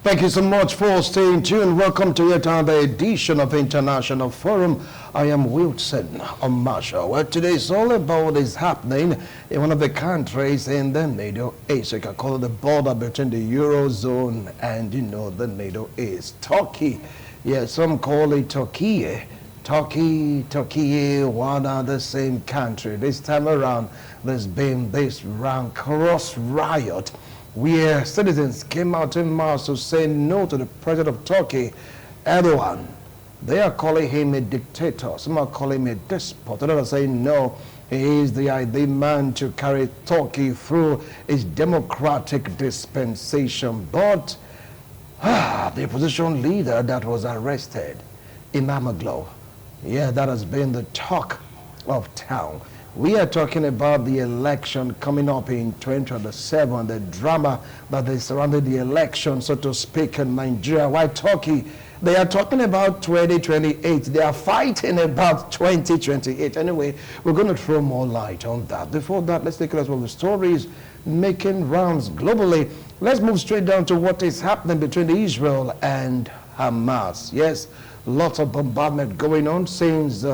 Thank you so much for staying tuned. Welcome to yet another edition of International Forum. I am Wilson Marshall. Well, today is all about what is happening in one of the countries in the Middle East. You can call it the border between the Eurozone and, the Middle East. Turkey. Yeah, some call it Turkey. Turkey, one and the same country. This time around, there's been this rancorous riot where citizens came out in mass to say no to the president of Turkey, Erdogan. They are calling him a dictator. Some are calling him a despot. Others are saying no, he is the ideal man to carry Turkey through its democratic dispensation. But the opposition leader that was arrested, Imamoglu, that has been the talk of town. We are talking about the election coming up in 2027, the drama that is surrounding the election, so to speak, in Nigeria. Why Turkey? They are talking about 2028. They are fighting about 2028. Anyway, we're going to throw more light on that. Before that, let's take a look at some of the stories making rounds globally. Let's move straight down to what is happening between Israel and Hamas. Yes, lots of bombardment going on since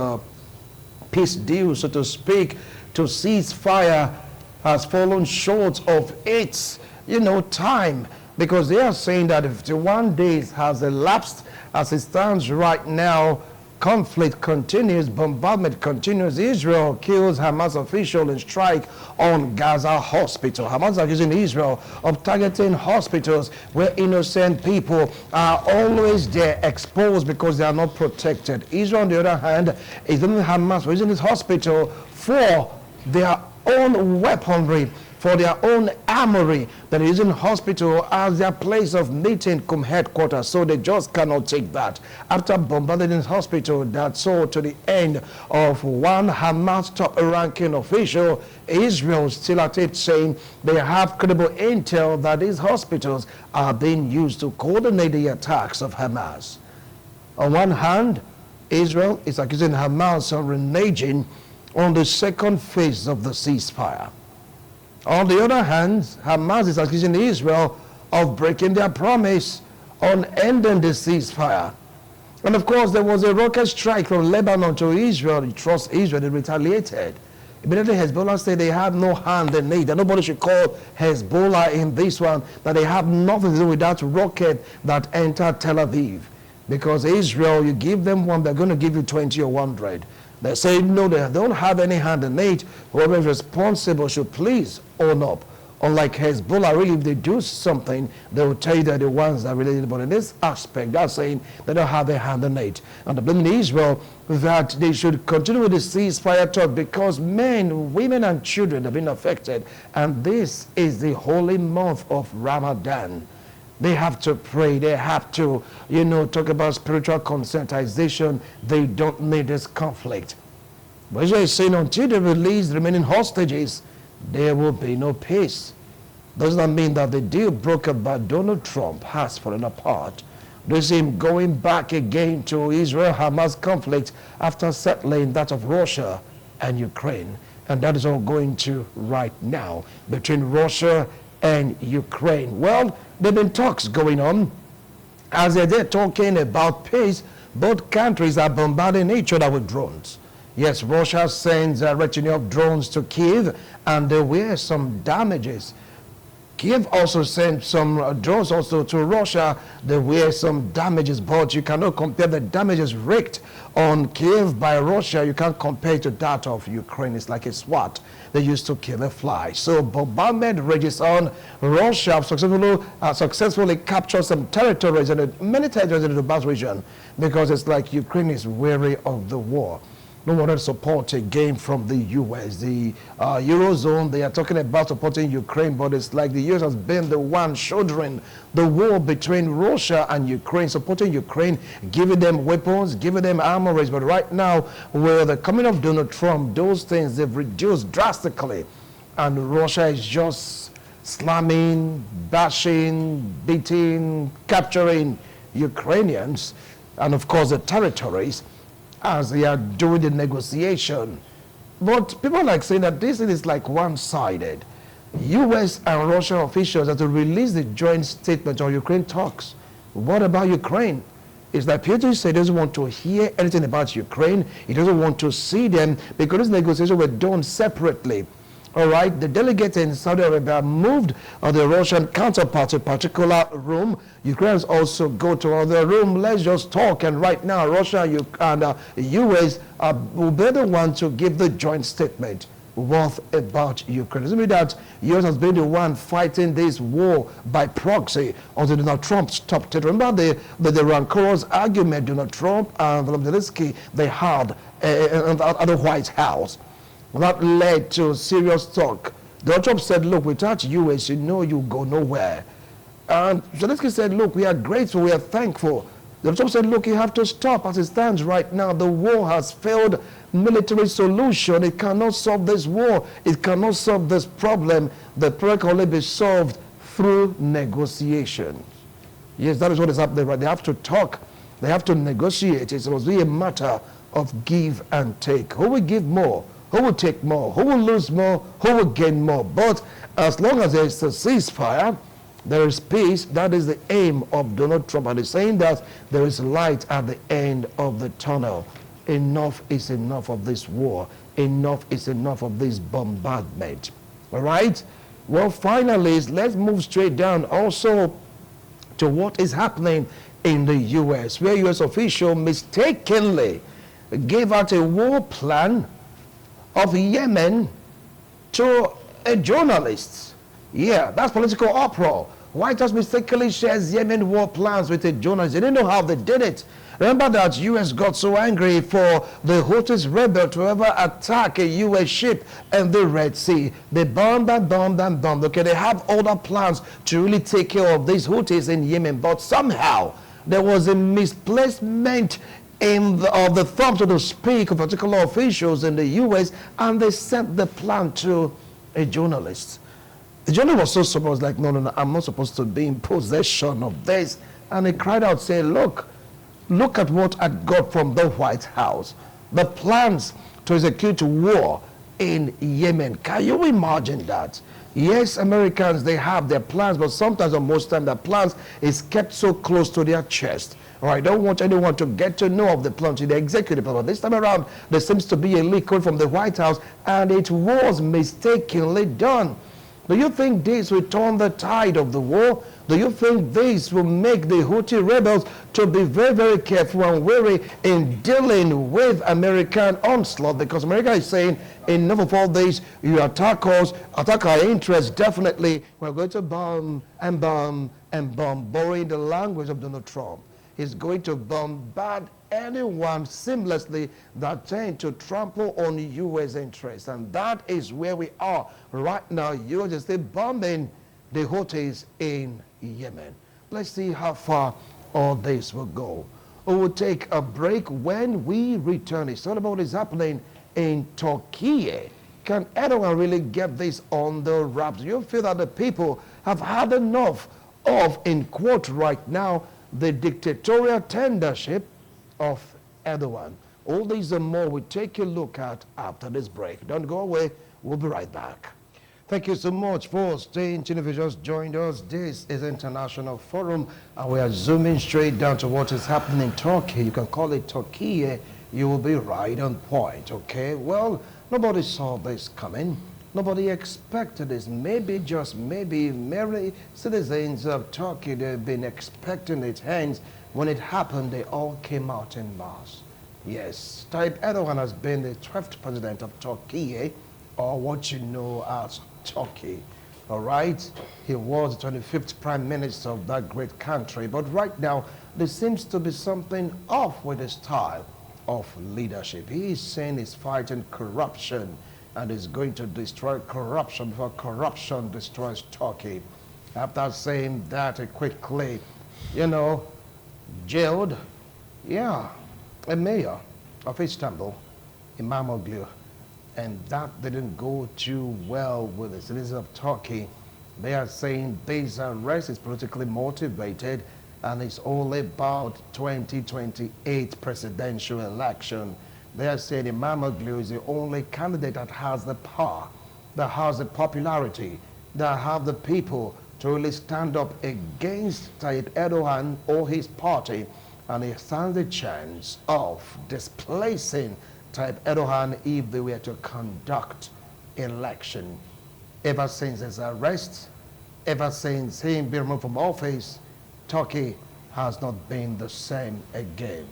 peace deal, so to speak, to cease fire has fallen short of its, time, because they are saying that if 51 days has elapsed as it stands right now, conflict continues, bombardment continues. Israel kills Hamas official in strike on Gaza hospital. Hamas accusing Israel of targeting hospitals where innocent people are always there exposed because they are not protected. Israel, on the other hand, is using Hamas for using this hospital for their own weaponry, for their own armory, that is using hospital as their place of meeting, cum headquarters. So they just cannot take that. After bombarding this hospital that saw to the end of one Hamas top-ranking official, Israel still at it, saying they have credible intel that these hospitals are being used to coordinate the attacks of Hamas. On one hand, Israel is accusing Hamas of reneging on the second phase of the ceasefire. On the other hand, Hamas is accusing Israel of breaking their promise on ending the ceasefire. And of course, there was a rocket strike from Lebanon to Israel. You trust Israel, they retaliated. Immediately, Hezbollah said they have no hand in it, that nobody should call Hezbollah in this one, that they have nothing to do with that rocket that entered Tel Aviv. Because Israel, you give them one, they're going to give you 20 or 100. They say, no, they don't have any hand in it. Whoever is responsible should please own up. Unlike Hezbollah, really, if they do something, they will tell you that the ones that are related. But in this aspect, they're saying they don't have a hand in it. And they're blaming Israel that they should continue with the ceasefire talk because men, women, and children have been affected. And this is the holy month of Ramadan. They have to pray. They have to, talk about spiritual conscientization. They don't need this conflict. But Israel is saying until they release the remaining hostages, there will be no peace. Does not mean that the deal brokered by Donald Trump has fallen apart. This is him going back again to Israel-Hamas conflict after settling that of Russia and Ukraine. And that is all going to right now between Russia and Ukraine. Well, there have been talks going on. As they're talking about peace, both countries are bombarding each other with drones. Yes, Russia sends a retinue of drones to Kyiv, and there were some damages. Kyiv also sent some drones also to Russia. There were some damages, but you cannot compare the damages wreaked on Kyiv by Russia. You can't compare it to that of Ukraine. It's like a SWAT. They used to kill a fly. So bombardment rages on. Russia successfully captured some territories, and many territories in the Donbass region, because it's like Ukraine is weary of the war. No one support again from the U.S. The Eurozone, they are talking about supporting Ukraine, but it's like the U.S. has been the one shouldering the war between Russia and Ukraine, supporting Ukraine, giving them weapons, giving them armories. But right now, with the coming of Donald Trump, those things, they've reduced drastically. And Russia is just slamming, bashing, beating, capturing Ukrainians, and of course the territories, as they are doing the negotiation. But people like saying that this is like one-sided. U.S. and Russia officials have to release the joint statement on Ukraine talks. What about Ukraine? It's like Putin said he doesn't want to hear anything about Ukraine. He doesn't want to see them because these negotiations were done separately. All right, the delegates in Saudi Arabia moved the Russian counterpart to a particular room. Ukrainians also go to another room. Let's just talk. And right now, Russia and the U.S. will be the one to give the joint statement. What about Ukraine? Doesn't mean that U.S. has been the one fighting this war by proxy until Donald Trump stopped it. Remember the rancorous argument Donald Trump and Zelensky they had at the White House. That led to serious talk. Donald Trump said, look, without U.S., you go nowhere. And Zelensky said, look, we are grateful, we are thankful. Donald Trump said, look, you have to stop as it stands right now. The war has failed military solution. It cannot solve this war. It cannot solve this problem. The problem can only be solved through negotiations. Yes, that is what is happening right. They have to talk. They have to negotiate. It must be a matter of give and take. Who will give more? Who will take more? Who will lose more? Who will gain more? But as long as there is a ceasefire, there is peace. That is the aim of Donald Trump. And he's saying that there is light at the end of the tunnel. Enough is enough of this war. Enough is enough of this bombardment. All right? Well, finally, let's move straight down also to what is happening in the U.S., where U.S. official mistakenly gave out a war plan of Yemen to a journalist. Yeah, that's political uproar. White House mistakenly shares Yemen war plans with a journalist. They didn't know how they did it. Remember that U.S. got so angry for the Houthis rebel to ever attack a U.S. ship in the Red Sea. They bombed and bombed and bombed. Okay, they have other plans to really take care of these Houthis in Yemen, but somehow there was a misplacement of the thumb, so to speak, of particular officials in the U.S., and they sent the plan to a journalist. The journalist was so surprised, like, no, I'm not supposed to be in possession of this. And he cried out, saying, look at what I got from the White House. The plans to execute war in Yemen. Can you imagine that? Yes, Americans, they have their plans, but sometimes or most times their plans is kept so close to their chest. Or I don't want anyone to get to know of the plan to the executive plan. But this time around, there seems to be a leak from the White House, and it was mistakenly done. Do you think this will turn the tide of the war? Do you think this will make the Houthi rebels to be very, very careful and wary in dealing with American onslaught? Because America is saying, enough of all this, you attack us, attack our interests, definitely, we're going to bomb and bomb and bomb, borrowing the language of Donald Trump. He's going to bombard anyone seamlessly that tend to trample on U.S. interests. And that is where we are right now. U.S. is still bombing the Houthis in Yemen. Let's see how far all this will go. We will take a break. When we return, it's all about what is happening in Turkey. Can Erdogan really get this on the wraps? You feel that the people have had enough of, in quote right now, the dictatorial tendership of Erdogan. All these and more we take a look at after this break. Don't go away. We'll be right back. Thank you so much for staying tuned. If you just joined us, this is International Forum, and we are zooming straight down to what is happening in Turkey. You can call it Turkey. You will be right on point, okay? Well, nobody saw this coming. Nobody expected this. Maybe, just maybe, merely citizens of Turkey, they've been expecting it. Hence, when it happened, they all came out in mass. Yes, Tayyip Erdogan has been the 12th president of Turkey, or what you know as Turkey. All right? He was the 25th prime minister of that great country. But right now, there seems to be something off with his style of leadership. He is saying he's fighting corruption and is going to destroy corruption before corruption destroys Turkey. After saying that, he quickly, jailed, a mayor of Istanbul, Imamoglu. And that didn't go too well with the citizens of Turkey. They are saying this arrest is politically motivated and it's all about 2028 presidential election. They are saying Imamoglu is the only candidate that has the power, that has the popularity, that have the people to really stand up against Tayyip Erdogan or his party, and he stands a chance of displacing Tayyip Erdogan if they were to conduct election. Ever since his arrest, ever since him being removed from office, Turkey has not been the same again.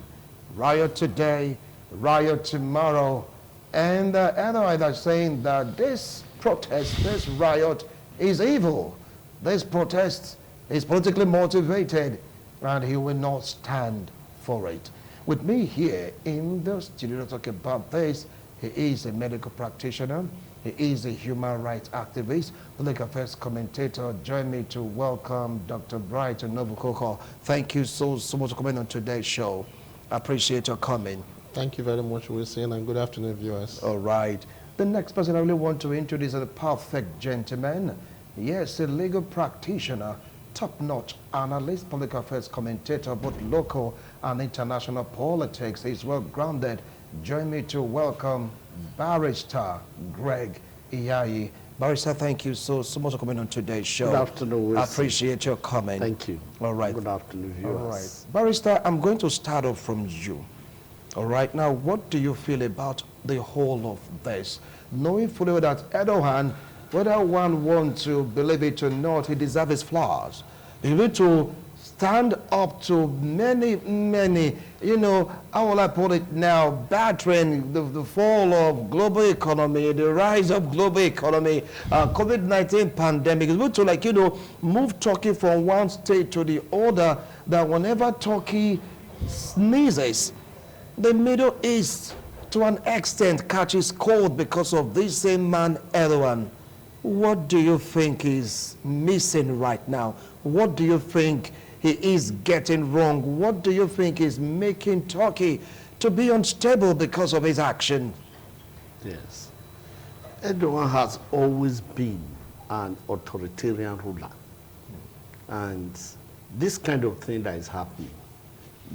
Riot today, riot tomorrow, and Erdogan is saying that this protest, this riot is evil. This protest is politically motivated, and he will not stand for it. With me here in the studio to talk about this, he is a medical practitioner, he is a human rights activist, public affairs commentator. Join me to welcome Dr. Brighton Novukoko. Thank you so much for coming on today's show. I appreciate your coming. Thank you very much, Wilson, and good afternoon, viewers. All right. The next person I really want to introduce is a perfect gentleman. Yes, a legal practitioner, top-notch analyst, public affairs commentator, both local and international politics. He's well-grounded. Join me to welcome Barrister Greg Iyayi. Barrister, thank you so much for coming on today's show. Good afternoon, Wilson. I appreciate your comment. Thank you. All right. Good afternoon, viewers. All right. Barrister, I'm going to start off from you. All right. Now, what do you feel about the whole of this? Knowing fully well that Erdogan, whether one wants to believe it or not, he deserves his flowers. He need to stand up to many, you know, how will I put it now, battering the fall of global economy, the rise of global economy, COVID-19 pandemic. It's good to, like, you know, move Turkey from one state to the other, that whenever Turkey sneezes, the Middle East, to an extent, catches cold because of this same man, Erdogan. What do you think is missing right now? What do you think he is getting wrong? What do you think is making Turkey to be unstable because of his action? Yes. Erdogan has always been an authoritarian ruler. And this kind of thing that is happening,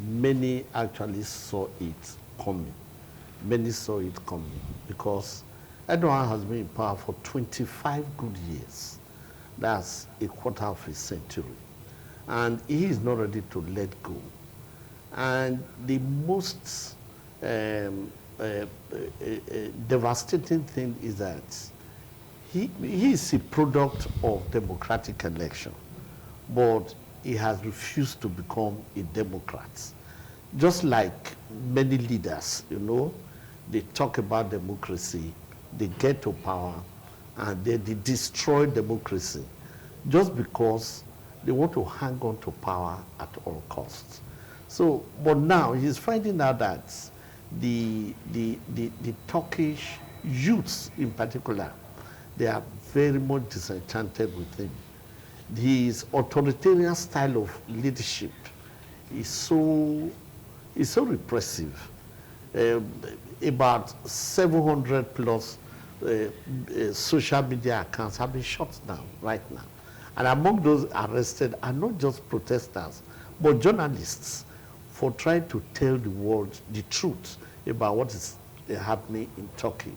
many actually saw it coming. Many saw it coming because Erdogan has been in power for 25 good years. That's a quarter of a century. And he is not ready to let go. And the most devastating thing is that he is a product of democratic election, but he has refused to become a Democrat. Just like many leaders, you know, they talk about democracy, they get to power, and then they destroy democracy just because they want to hang on to power at all costs. So, but now he's finding out that the Turkish youths in particular, they are very much disenchanted with him. His authoritarian style of leadership is so repressive. About 700 plus social media accounts have been shut down right now. And among those arrested are not just protesters, but journalists for trying to tell the world the truth about what is happening in Turkey.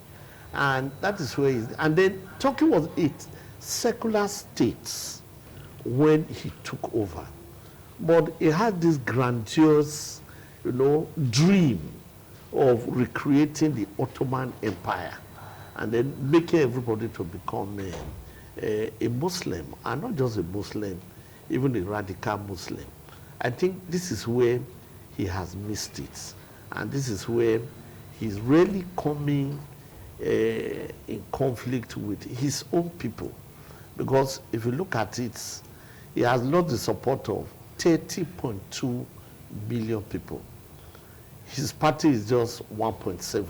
And that is where he's, and then Turkey was secular states when he took over. But he had this grandiose, you know, dream of recreating the Ottoman Empire and then making everybody to become a Muslim, and not just a Muslim, even a radical Muslim. I think this is where he has missed it. And this is where he's really coming in conflict with his own people. Because if you look at it, he has lost the support of 30.2 million people. His party is just 1.7.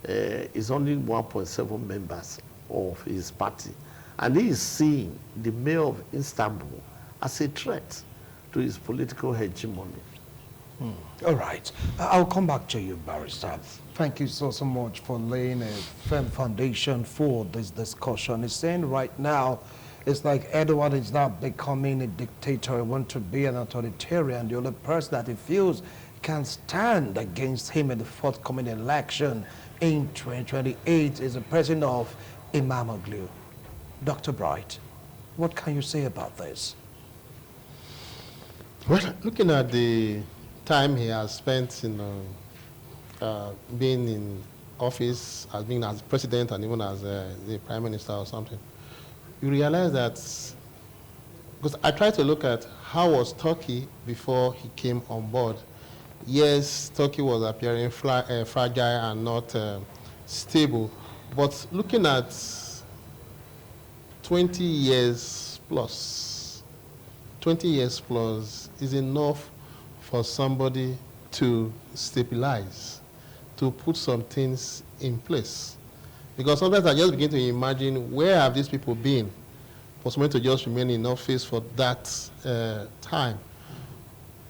It's only 1.7 members of his party. And he is seeing the mayor of Istanbul as a threat to his political hegemony. All right. I'll come back to you, Barrister. Thank you so much for laying a firm foundation for this discussion. It's saying right now, it's like Erdogan is now becoming a dictator. He wants to be an authoritarian. The only person that he feels can stand against him in the forthcoming election in 2028 is the president of Imamoglu. Dr. Bright, what can you say about this? Well, looking at the time he has spent in being in office, as being as president and even as the prime minister or something, you realize that, because I try to look at how was Turkey before he came on board. Yes, Turkey was appearing fragile and not stable, but looking at 20 years plus, 20 years plus is enough for somebody to stabilize, to put some things in place. Because sometimes I just begin to imagine, where have these people been for someone to just remain in office for that time?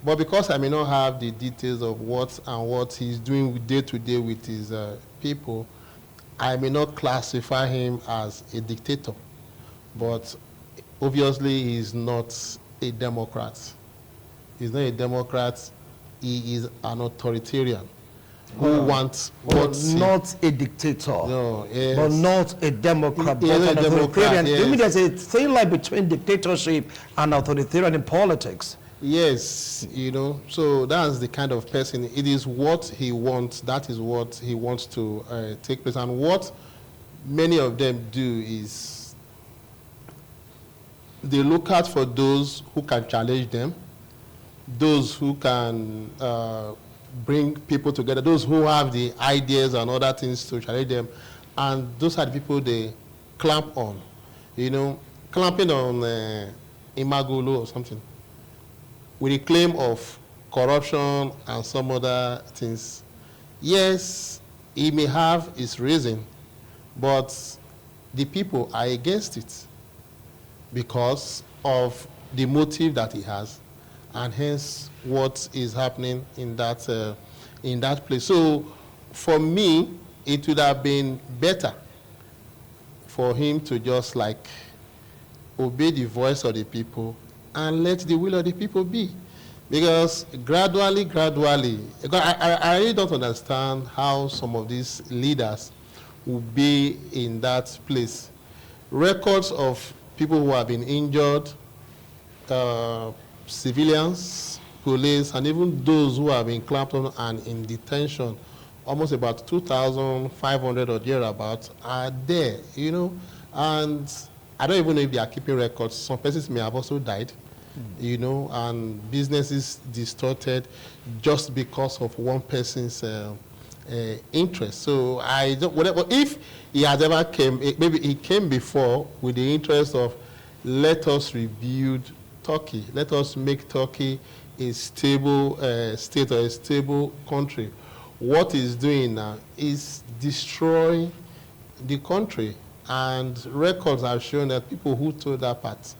But because I may not have the details of what he's doing day to day with his people, I may not classify him as a dictator. But obviously, he's not a Democrat. He's not a Democrat. He is an authoritarian who wants not a dictator, no, yes, but not a Democrat, He but is an a Democrat, authoritarian. yes. I mean, there's a thin line between dictatorship and authoritarian in politics. Yes, you know, so that's the kind of person. It is what he wants. That is what he wants to take place. And what many of them do is they look out for those who can challenge them, those who can bring people together, those who have the ideas and other things to challenge them, and those are the people they clamp on. You know, clamping on Imagulu or something, with the claim of corruption and some other things. Yes, he may have his reason, but the people are against it because of the motive that he has, and hence what is happening in that place. So for me, it would have been better for him to just like obey the voice of the people and let the will of the people be. Because gradually, because I really don't understand how some of these leaders will be in that place. Records of people who have been injured, civilians, police, and even those who have been clamped on and in detention, almost about 2,500 or thereabouts, are there, you know. And I don't even know if they are keeping records. Some persons may have also died, you know, and businesses distorted just because of one person's interest. So I don't, whatever, if he has ever came, maybe he came before with the interest of, let us rebuild Turkey, let us make Turkey a stable state or a stable country. What he's doing now is destroying the country, and records have shown that people who told that part,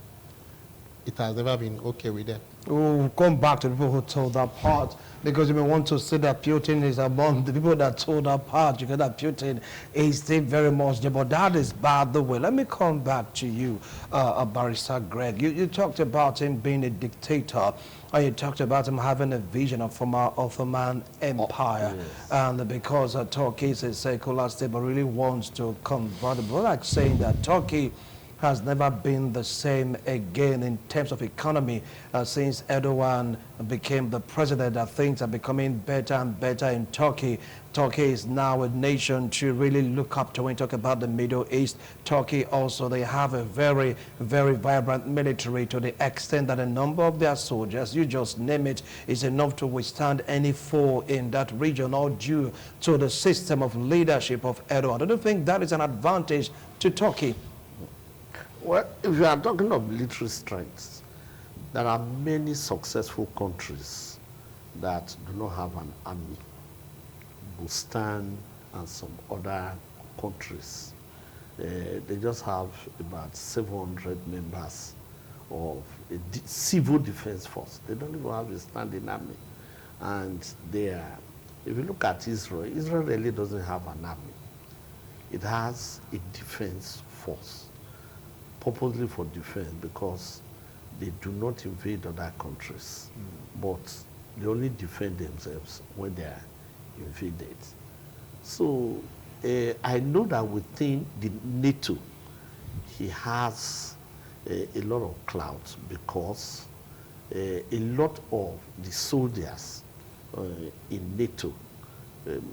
it has never been okay with them. We'll come back to the people who told that part, because you may want to say that Putin is among the people that told that part. You get that Putin is still very much there, but that is bad the way. Let me come back to you, Barrister Greg. You talked about him being a dictator, and you talked about him having a vision of former Ottoman Empire, yes. and because Turkey is a secular state but really wants to convert it. But like saying that Turkey has never been the same again in terms of economy since Erdogan became the president. That things are becoming better and better in Turkey. Turkey is now a nation to really look up to when you talk about the Middle East. Turkey also, they have a very, very vibrant military, to the extent that a number of their soldiers, you just name it, is enough to withstand any foe in that region, all due to the system of leadership of Erdogan. I don't think that is an advantage to Turkey. Well, if you are talking of military strengths, there are many successful countries that do not have an army. Bhutan and some other countries, they just have about 700 members of a civil defense force. They don't even have a standing army. And they are, if you look at Israel, Israel really doesn't have an army. It has a defense force, purposely for defense, because they do not invade other countries, but they only defend themselves when they are invaded. So I know that within the NATO, he has a lot of clout because a lot of the soldiers in NATO,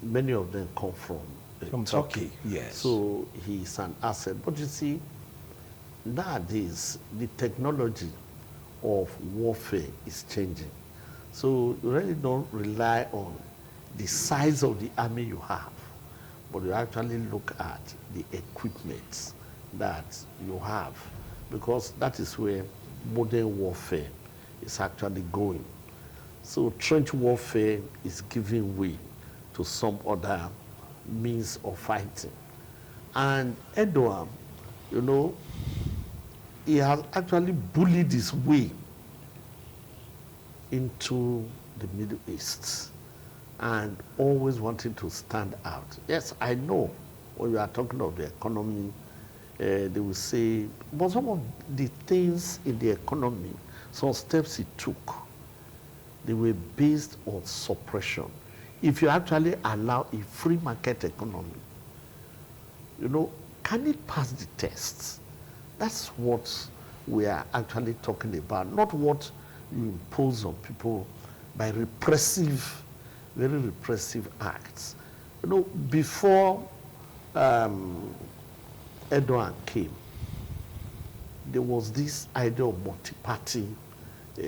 many of them come from Turkey. Yes. So he's an asset. But you see, nowadays, the technology of warfare is changing. So you really don't rely on the size of the army you have, but you actually look at the equipment that you have, because that is where modern warfare is actually going. So trench warfare is giving way to some other means of fighting. And Erdogan, you know, he has actually bullied his way into the Middle East and always wanting to stand out. Yes, I know when you are talking of the economy, they will say, but some of the things in the economy, some steps he took, they were based on suppression. If you actually allow a free market economy, you know, can it pass the tests? That's what we are actually talking about, not what you impose on people by repressive, very repressive acts. You know, before Erdogan came, there was this idea of multi-party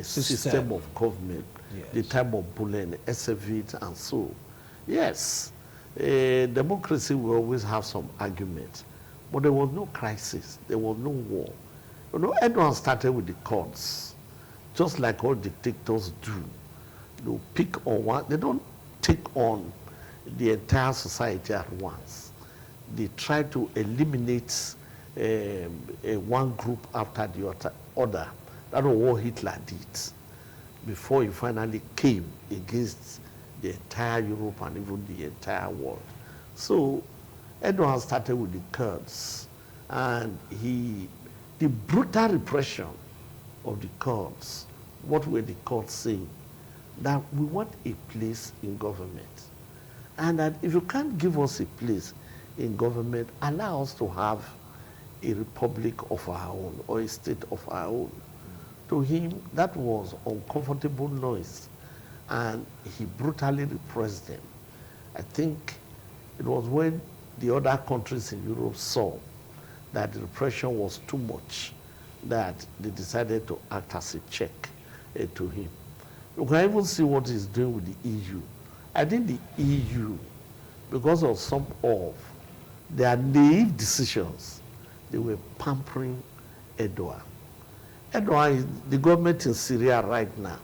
system of government, yes. The time of Bulen, SFV, and so. Yes, democracy will always have some argument, but there was no crisis, there was no war. You know, Erdogan started with the Kurds, just like all dictators do. They pick on one, they don't take on the entire society at once. They try to eliminate one group after the other. That was what Hitler did before he finally came against the entire Europe and even the entire world. So Erdogan started with the Kurds, and the brutal repression of the Kurds, what were the Kurds saying? That we want a place in government. And that if you can't give us a place in government, allow us to have a republic of our own or a state of our own. To him, that was uncomfortable noise, and he brutally repressed them. I think it was when the other countries in Europe saw that the repression was too much that they decided to act as a check to him. You can even see what he's doing with the EU. I think the EU, because of some of their naive decisions, they were pampering Erdogan. Erdogan is the government in Syria right now.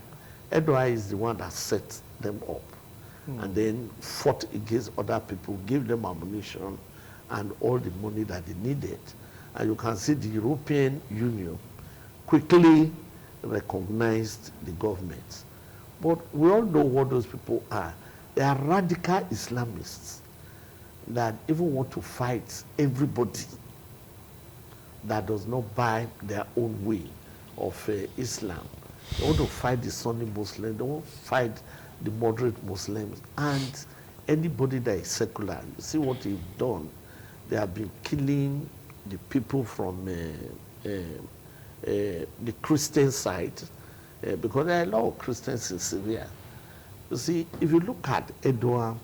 Erdogan is the one that set them up and then fought against other people, gave them ammunition and all the money that they needed. And you can see the European Union quickly recognized the government. But we all know what those people are. They are radical Islamists that even want to fight everybody that does not buy their own way of Islam. They want to fight the Sunni Muslims, they want to fight the moderate Muslims, and anybody that is secular. You see what they've done. They have been killing the people from the Christian side, because there are a lot of Christians in Syria. You see, if you look at Erdogan,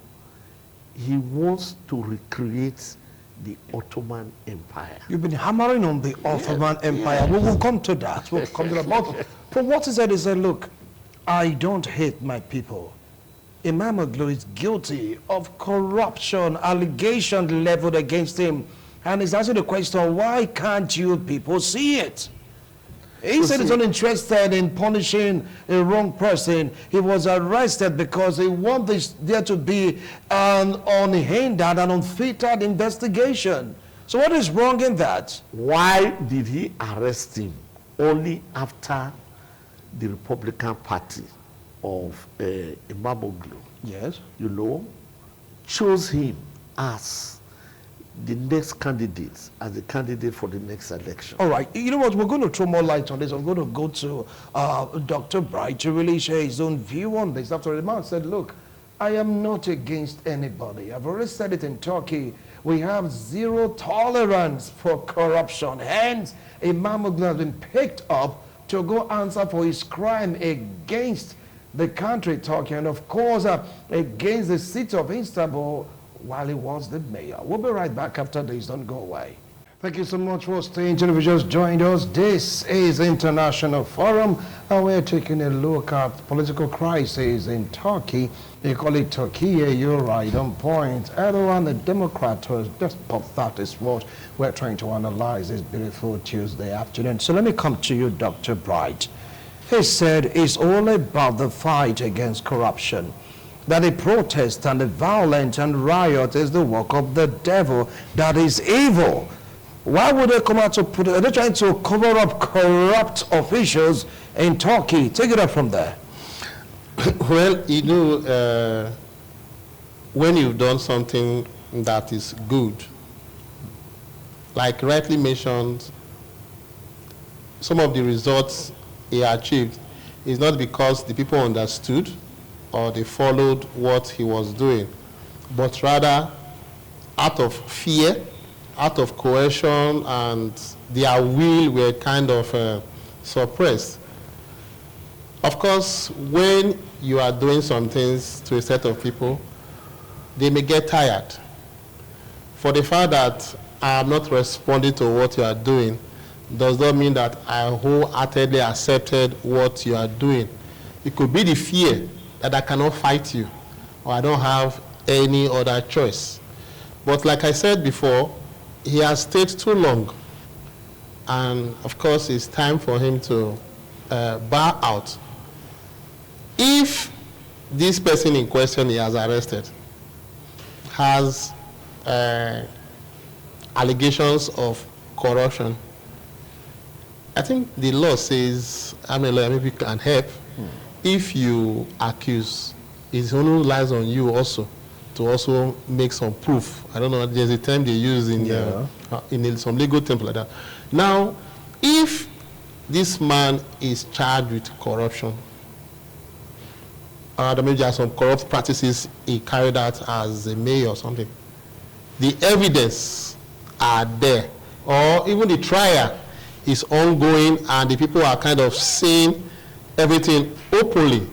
he wants to recreate the Ottoman Empire. You've been hammering on the Ottoman Empire. We will come to that. We'll come to that. But from what he said, look, I don't hate my people. Imam Oglu is guilty of corruption, allegation leveled against him. And he's asking the question, why can't you people see it? He said he's not interested in punishing a wrong person. He was arrested because he wanted there to be an unhindered and unfettered investigation. So what is wrong in that? Why did he arrest him only after the Republican Party of Imam Oglu, yes, you know, chose him as the next candidate, as the candidate for the next election? All right. You know what? We're going to throw more light on this. I'm going to go to Dr. Bright to really share his own view on this. After the man said, look, I am not against anybody. I've already said it in Turkey. We have zero tolerance for corruption. Hence, Imam has been picked up to go answer for his crime against the country, Turkey, and of course against the city of Istanbul while he was the mayor. We'll be right back after this. Don't go away. Thank you so much for staying tuned. If you just joined us, this is International Forum, and we're taking a look at political crisis in Turkey. They call it Turkey. You're right on point. Erdogan, the Democrat, was Despot. That is what we're trying to analyze this beautiful Tuesday afternoon. So let me come to you, Dr. Bright. He said it's all about the fight against corruption, that the protest and the violence and riot is the work of the devil, that is evil. Why would they come out to put it? Are they trying to cover up corrupt officials in Turkey? Take it up from there. Well, you know, when you've done something that is good, like rightly mentioned, some of the results he achieved is not because the people understood or they followed what he was doing, but rather out of fear, out of coercion, and their will were kind of suppressed. Of course, when you are doing some things to a set of people, they may get tired. For the fact that I am not responding to what you are doing does not mean that I wholeheartedly accepted what you are doing. It could be the fear that I cannot fight you, or I don't have any other choice. But like I said before, he has stayed too long, and of course it's time for him to bow out. If this person in question he has arrested has allegations of corruption, I think the law says, I'm a lawyer, maybe you can help. If you accuse, it only lies on you also to also make some proof. I don't know, there's a term they use in some legal terms like that. Now, if this man is charged with corruption, maybe there are some corrupt practices he carried out as a mayor or something, the evidence are there, or even the trial is ongoing and the people are kind of seeing everything openly,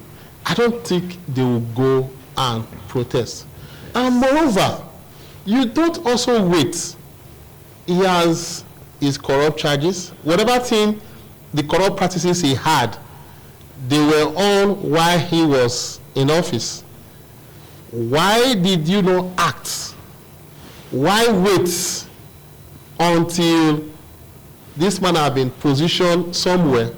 I don't think they will go and protest. And moreover, you don't also wait. He has his corrupt charges. Whatever thing, the corrupt practices he had, they were on while he was in office. Why did you not act? Why wait until this man has been positioned somewhere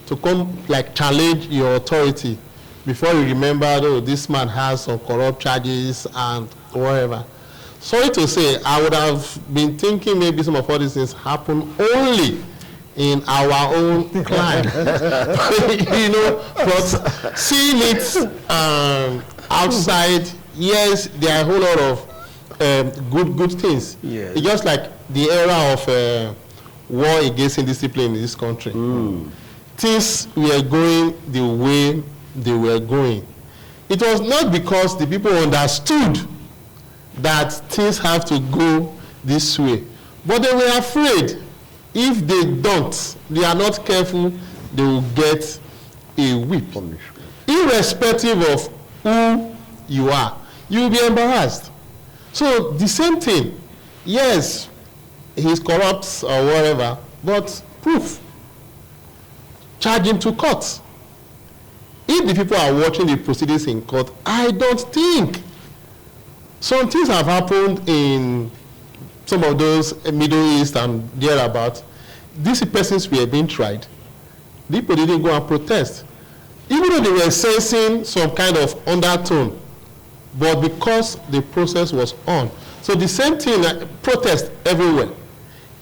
to come like challenge your authority before you remember, oh, this man has some corrupt charges and whatever? Sorry to say, I would have been thinking maybe some of all these things happen only in our own climb. You know, but seeing it outside, yes, there are a whole lot of good things. Yes. It's just like the era of war against indiscipline in this country. Things were going the way they were going. It was not because the people understood that things have to go this way, but they were afraid if they don't, they are not careful, they will get a whip. Irrespective of who you are, you will be embarrassed. So the same thing, yes, he's corrupt or whatever, but proof. Charge him to court. If the people are watching the proceedings in court, I don't think. Some things have happened in some of those Middle East and thereabouts. These persons were being tried. People didn't go and protest. Even though they were sensing some kind of undertone, but because the process was on. So the same thing, protest everywhere.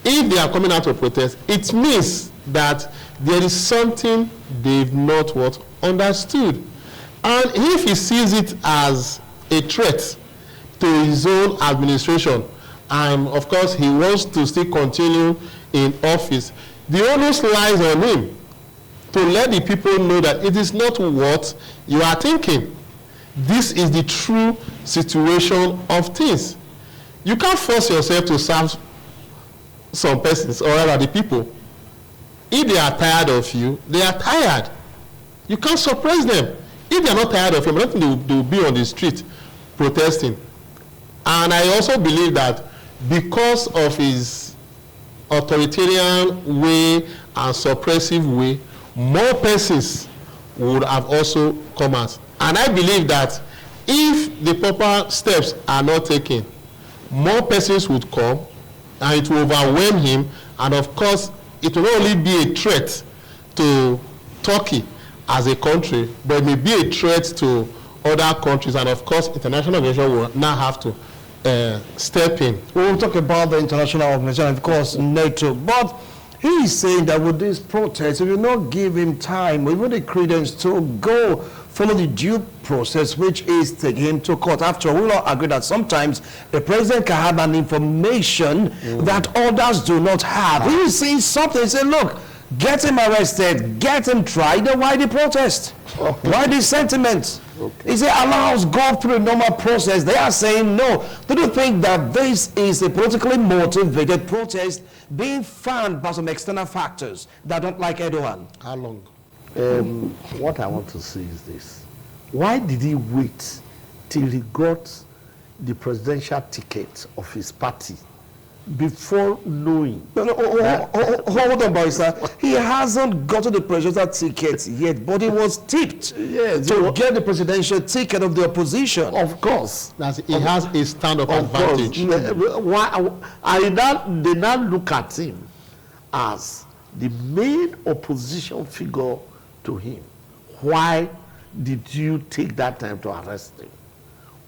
If they are coming out to protest, it means that there is something they've not what understood. And if he sees it as a threat to his own administration, and of course he wants to still continue in office, the onus lies on him to let the people know that it is not what you are thinking. This is the true situation of things. You can't force yourself to serve some persons, or rather the people. If they are tired of you, they are tired. You can't suppress them. If they are not tired of him, I don't think they will be on the street protesting. And I also believe that because of his authoritarian way and suppressive way, more persons would have also come out. And I believe that if the proper steps are not taken, more persons would come and it will overwhelm him. And of course, it will not only be a threat to Turkey as a country, but it may be a threat to other countries. And of course, international organizations will now have to step in. We'll talk about the international organization, of course, NATO. But he is saying that with this protest, if you not give him time, even the credence to go follow the due process, which is taking him to court. After all, we all agree that sometimes the president can have an information that others do not have. He is saying something. He said, look, get him arrested, get him tried, then why the protest? Why the sentiment? He said, allow us go through a normal process. They are saying no. Do you think that this is a politically motivated protest being found by some external factors that don't like Erdogan? How long? What I want to say is this. Why did he wait till he got the presidential ticket of his party before knowing? Hold on, boy, sir. He hasn't gotten the presidential ticket yet, but he was tipped to get the presidential ticket of the opposition. Of course. He has a stand-up advantage. They now look at him as the main opposition figure to him. Why did you take that time to arrest him?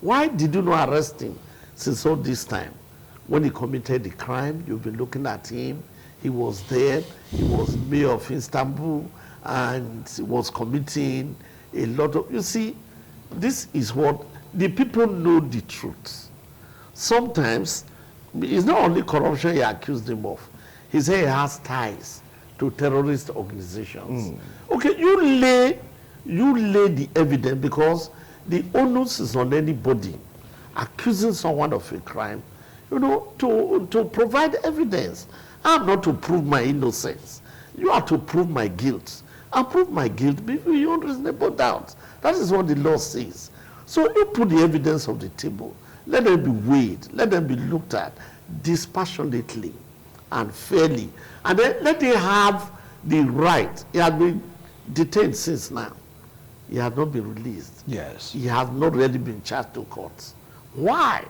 Why did you not arrest him since all this time? When he committed the crime, you've been looking at him. He was there. He was mayor of Istanbul, and he was committing a lot of... You see, this is what the people know the truth. Sometimes, it's not only corruption he accused him of. He said he has ties to terrorist organizations. Okay, you lay the evidence, because the onus is on anybody accusing someone of a crime, you know, to provide evidence. I'm not to prove my innocence. You are to prove my guilt. And prove my guilt beyond reasonable doubt. That is what the law says. So you put the evidence on the table. Let them be weighed. Let them be looked at dispassionately and fairly. And then let them have the right. He has been detained since now. He has not been released. Yes. He has not really been charged to court. Why?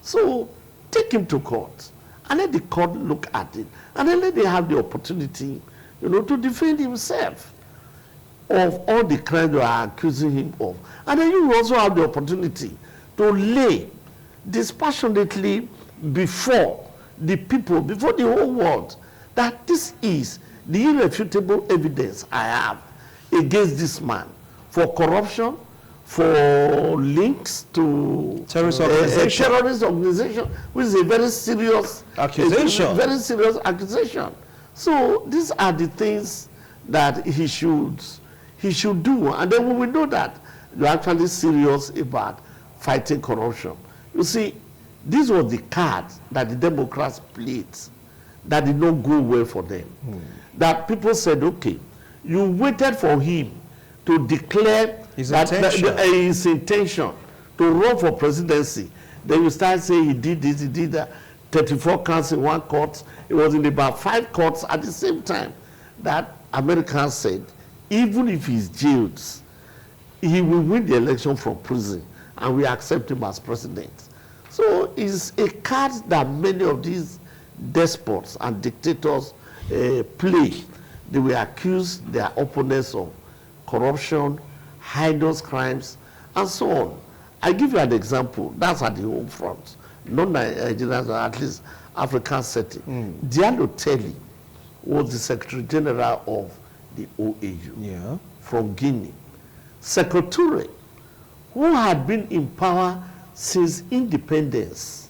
So take him to court and let the court look at it, and then let him have the opportunity, you know, to defend himself of all the crimes you are accusing him of. And then you also have the opportunity to lay dispassionately before the people, before the whole world, that this is the irrefutable evidence I have against this man for corruption, for links to terrorist organization, which is a very serious accusation. Very serious accusation. So these are the things that he should do, and then we will know that you're actually serious about fighting corruption. You see, this was the card that the Democrats played that did not go well for them. That people said, okay, you waited for him to declare his intention to run for presidency. Then you start saying he did this, he did that. 34 counts in one court. It was in about 5 courts at the same time that Americans said, even if he's jailed, he will win the election from prison, and we accept him as president. So it's a card that many of these despots and dictators play. They will accuse their opponents of corruption, heinous crimes, and so on. I give you an example. That's at the home front. Not Nigerians, or at least African setting. Diallo Telly was the Secretary General of the OAU from Guinea. Secretary, who had been in power since independence.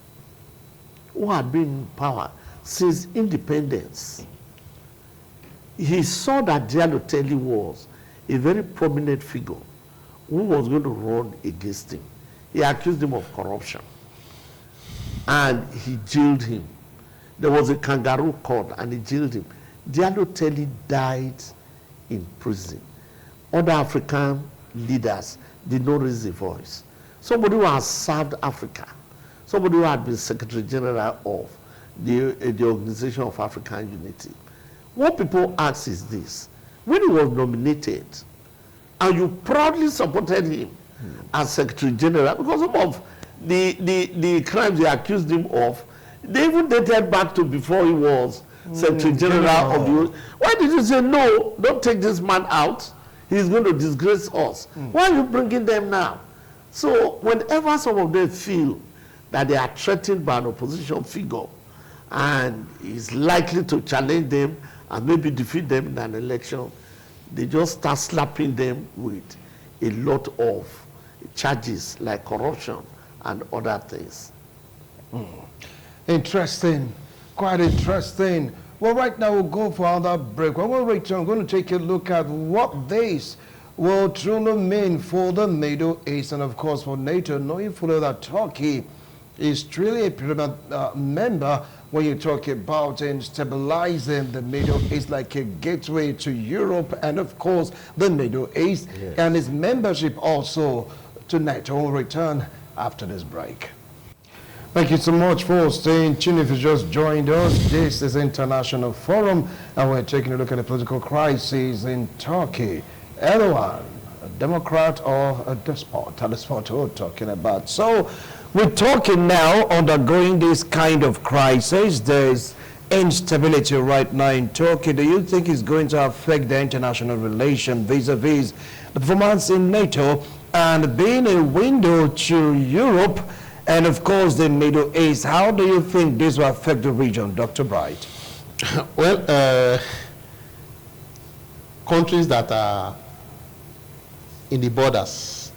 He saw that Diallo Telly was a very prominent figure who was going to run against him. He accused him of corruption. and he jailed him. There was a kangaroo court and he jailed him. Diallo Telly died in prison. Other African leaders did not raise a voice. Somebody who has served Africa, somebody who had been Secretary General of the Organization of African Unity. What people ask is this: when he was nominated, and you proudly supported him as Secretary General, because some of the crimes they accused him of, they even dated back to before he was Secretary General of the... Why did you say, no, don't take this man out? He's going to disgrace us. Why are you bringing them now? So whenever some of them feel that they are threatened by an opposition figure and is likely to challenge them and maybe defeat them in an election, they just start slapping them with a lot of charges like corruption and other things. Interesting, quite interesting. Well, right now we'll go for another break. When we return, we're going to take a look at what this will truly mean for the Middle East and, of course, for NATO, knowing fully that Turkey is truly a permanent member when you talk about stabilizing the Middle East like a gateway to Europe and, of course, the Middle East, yes, and its membership also to NATO. We'll return after this break. Thank you so much for staying tuned. If you just joined us, this is International Forum, and we're taking a look at the political crisis in Turkey. Erdogan, a Democrat or a despot? That's what we're talking about. So we're talking now undergoing this kind of crisis. There's instability right now in Turkey. Do you think it's going to affect the international relation vis-a-vis the performance in NATO and being a window to Europe and, of course, the Middle East? How do you think this will affect the region, Dr. Bright? Well, countries that are in the borders,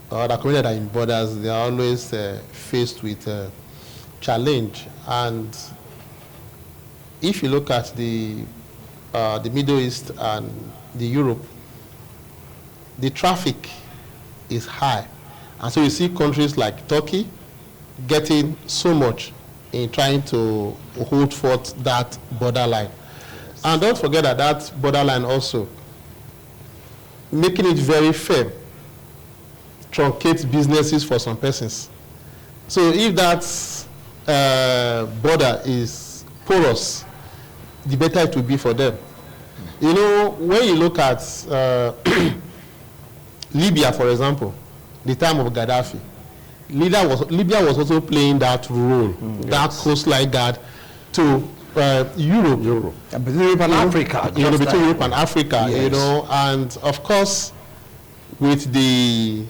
or the countries that are in borders, they are always faced with challenge. And if you look at the Middle East and the Europe, the traffic is high. And so you see countries like Turkey getting so much in trying to hold forth that borderline. Yes. And don't forget that that borderline also, making it very firm, truncates businesses for some persons. So if that border is porous, the better it will be for them. You know, when you look at Libya, for example, the time of Gaddafi, Libya was also playing that role, that coastline guard to Europe. Between Europe and Africa. Between Europe and Africa, yes. You know, and of course, with the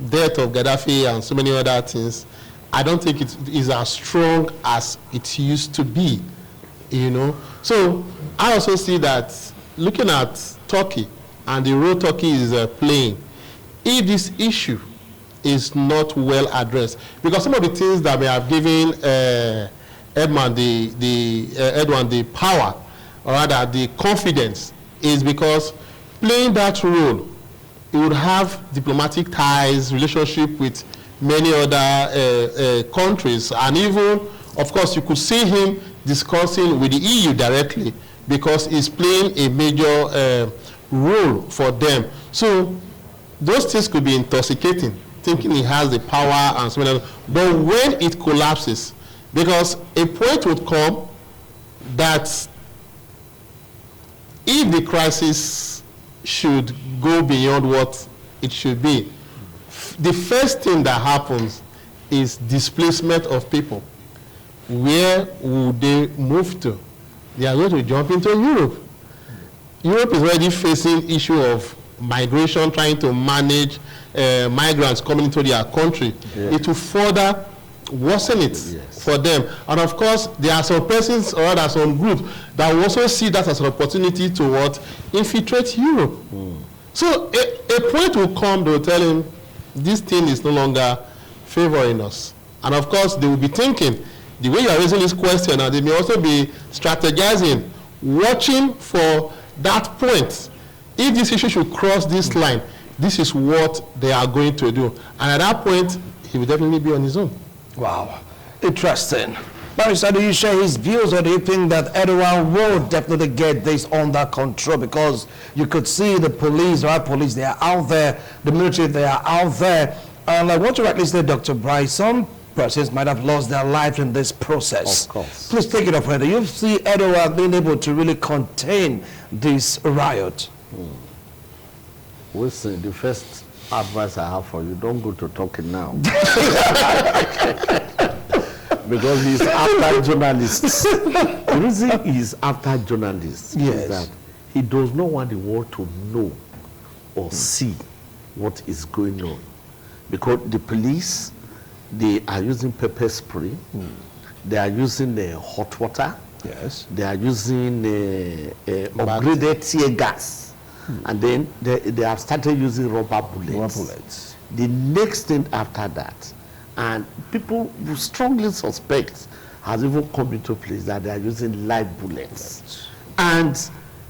death of Gaddafi and so many other things, I don't think it is as strong as it used to be, you know. So I also see that looking at Turkey and the role Turkey is playing, if this issue is not well addressed, because some of the things that we have given Erdogan the power, or rather the confidence, is because playing that role, he would have diplomatic ties, relationship with many other countries, and even, of course, you could see him discussing with the EU directly, because he's playing a major role for them. So those things could be intoxicating, thinking he has the power and so on. But when it collapses, because a point would come that if the crisis should go beyond what it should be, the first thing that happens is displacement of people. Where would they move to? They are going to jump into Europe. Europe is already facing issue of migration, trying to manage migrants coming into their country. Yes. It will further worsen it, yes, for them. And of course, there are some persons or rather some groups that will also see that as an opportunity to what? Infiltrate Europe. So a point will come, they will tell him, this thing is no longer favoring us. And of course, they will be thinking, the way you are raising this question, and they may also be strategizing, watching for that point. If this issue should cross this line, this is what they are going to do. And at that point, he will definitely be on his own. Wow. Interesting. Barrister, do you share his views, or do you think that Erdogan will definitely get this under control? Because you could see the police, right? Police, they are out there. The military, they are out there. And like what you rightly said, Dr. Bryce, some persons might have lost their lives in this process. Of course. Please take it up further. You see Erdogan being able to really contain this riot? Listen, the first advice I have for you, don't go to talking now. Because he's after journalists. The reason he's after journalists is that he does not want the world to know or see what is going on. Because the police, they are using pepper spray, they are using hot water, they are using upgraded tear gas, and then they have started using rubber bullets. The next thing after that, and people strongly suspect, has even come into place that they are using live bullets. And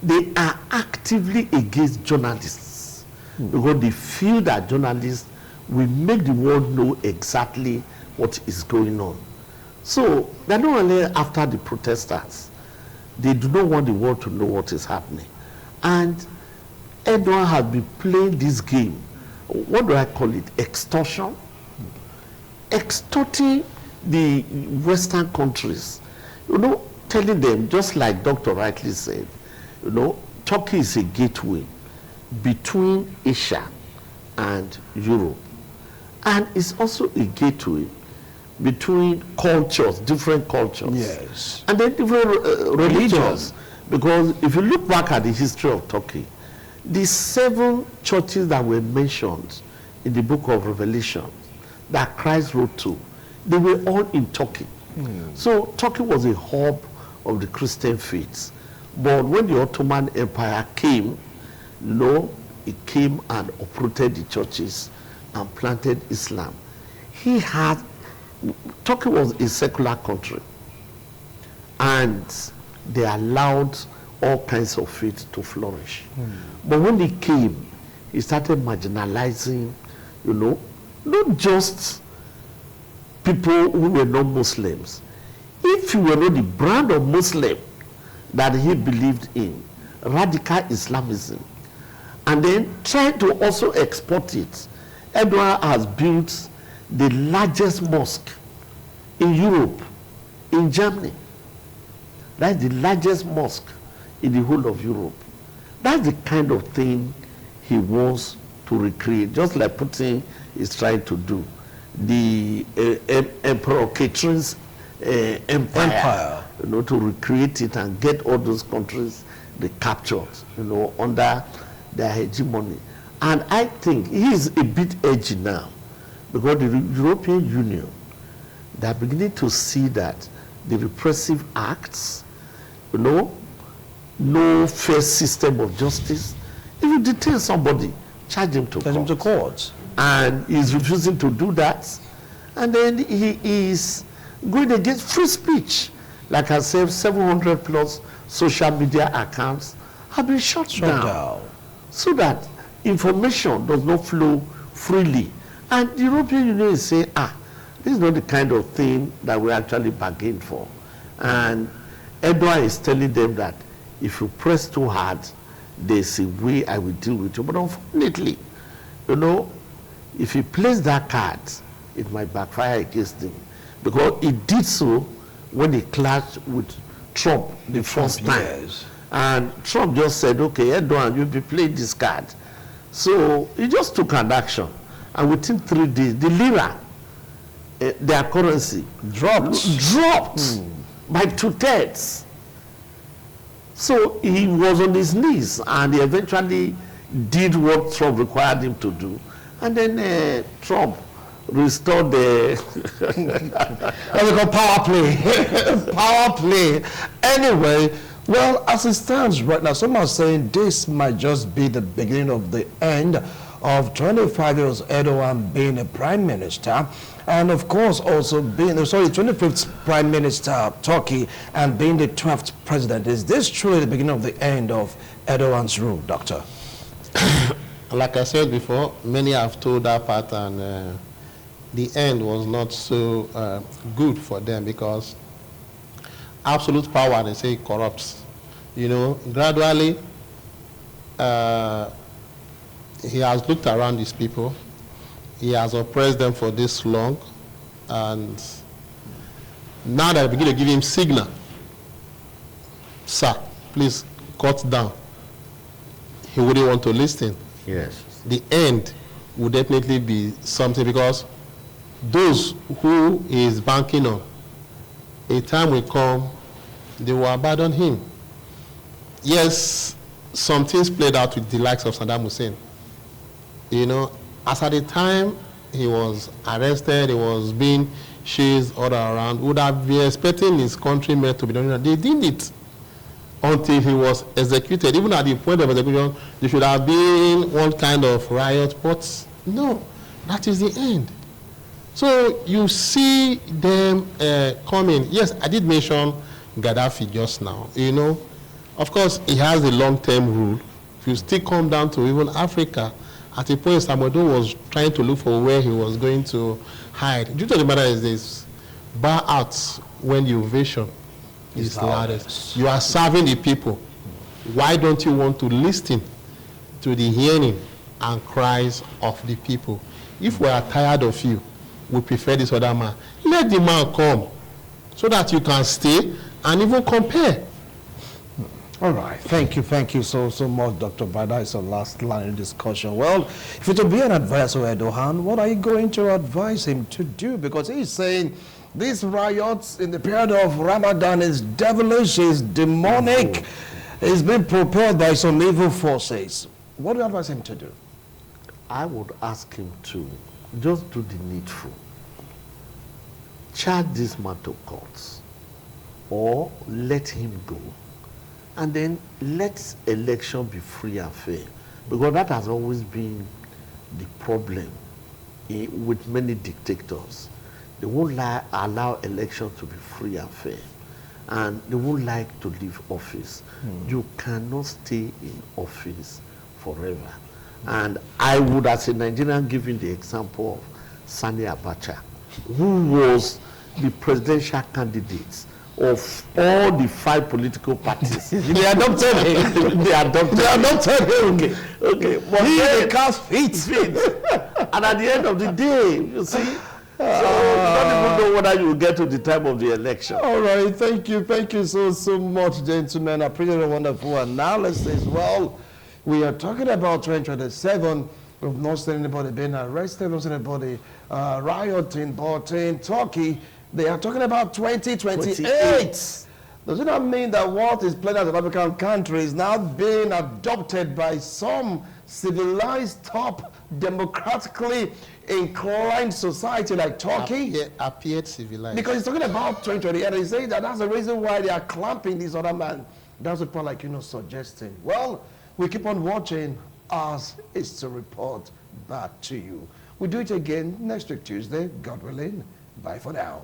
they are actively against journalists because they feel that journalists will make the world know exactly what is going on. So they're not only after the protesters, they do not want the world to know what is happening. And Erdogan has been playing this game, what do I call it, extortion? Extorting the Western countries, telling them, just like Dr. rightly said, Turkey is a gateway between Asia and Europe. And it's also a gateway between cultures, different cultures. Yes. And then different religions. Because if you look back at the history of Turkey, the 7 churches that were mentioned in the book of Revelation that Christ wrote to, they were all in Turkey. So Turkey was a hub of the Christian faith. But when the Ottoman Empire came, it came and uprooted the churches and planted Islam. Turkey was a secular country, and they allowed all kinds of faith to flourish. But when he came, he started marginalizing, not just people who were not Muslims. If you were not the brand of Muslim that he believed in, radical Islamism, and then trying to also export it, Erdogan has built the largest mosque in Europe, in Germany. That's the largest mosque in the whole of Europe. That's the kind of thing he wants to recreate, just like Putin is trying to do. The Emperor Catherine's empire. To recreate it and get all those countries they captured, under their hegemony. And I think he is a bit edgy now, because the European Union, they are beginning to see that the repressive acts, no fair system of justice. If you detain somebody, charge him to court. And he's refusing to do that. And then he is going against free speech. Like I said, 700 plus social media accounts have been shut down. So that information does not flow freely. And the European Union is saying, this is not the kind of thing that we actually bargained for. And Erdogan is telling them that if you press too hard, there's a way I will deal with you. But unfortunately, if he plays that card, it might backfire against him. Because he did so when he clashed with Trump the first time. Yes. And Trump just said, okay, Erdogan, you'll be playing this card. So he just took an action. And within 3 days, the lira, their currency, dropped by 2/3. So he was on his knees, and he eventually did what Trump required him to do. And then Trump restored the power play. Power play. Anyway, well, as it stands right now, some are saying this might just be the beginning of the end of 25 years Erdogan being a prime minister, and of course also being, 25th prime minister of Turkey and being the 12th president. Is this truly the beginning of the end of Erdogan's rule, Doctor? Like I said before, many have told that part, and the end was not so good for them, because absolute power, they say, corrupts. You know, gradually, he has looked around his people. He has oppressed them for this long. And now that I begin to give him signal, sir, please cut down, he wouldn't want to listen. Yes. The end would definitely be something, because those who he is banking on, a time will come, they will abandon him. Yes, some things played out with the likes of Saddam Hussein. You know, as at the time he was arrested, he was being chased all around, would have been expecting his countrymen to be done. They did it until he was executed. Even at the point of execution, there should have been one kind of riot, but no, that is the end. So you see them coming. Yes, I did mention Gaddafi just now. You know, of course, he has a long-term rule. If you still come down to even Africa, at a point, Samodo was trying to look for where he was going to hide. The truth of the matter is this: bar out when the ovation is loudest. You are serving the people. Why don't you want to listen to the yearning and cries of the people? If we are tired of you, we prefer this other man. Let the man come so that you can stay and even compare. All right. Thank you so much, Dr. Bada. It's our last line of discussion. Well, if you're to be an advisor, Erdogan, what are you going to advise him to do? Because he's saying these riots in the period of Ramadan is devilish, is demonic, it's been propelled by some evil forces. What do you advise him to do? I would ask him to just do the needful. Charge this man to court, or let him go. And then let election be free and fair. Because that has always been the problem with many dictators. They won't allow election to be free and fair. And they won't like to leave office. You cannot stay in office forever. And I would, as a Nigerian, give you the example of Sani Abacha, who was the presidential candidate of all the 5 political parties. They adopted him. They adopted him. Okay. But he cast feet. And at the end of the day, you see, so you don't even know whether you will get to the time of the election. All right. Thank you so much, gentlemen. I appreciate a wonderful analysis. Well, we are talking about 2027. We've not seen anybody being arrested. We've not seen anybody rioting, but in Turkey, they are talking about 2028. Does it not mean that what is playing out in African countries is now being adopted by some civilized, top, democratically inclined society like Turkey? Appeared civilized. Because he's talking about 2028, and he's saying that that's the reason why they are clamping this other man. That's the point, like, suggesting. Well, we keep on watching as it's to report back to you. We'll do it again next week, Tuesday, God willing. Bye for now.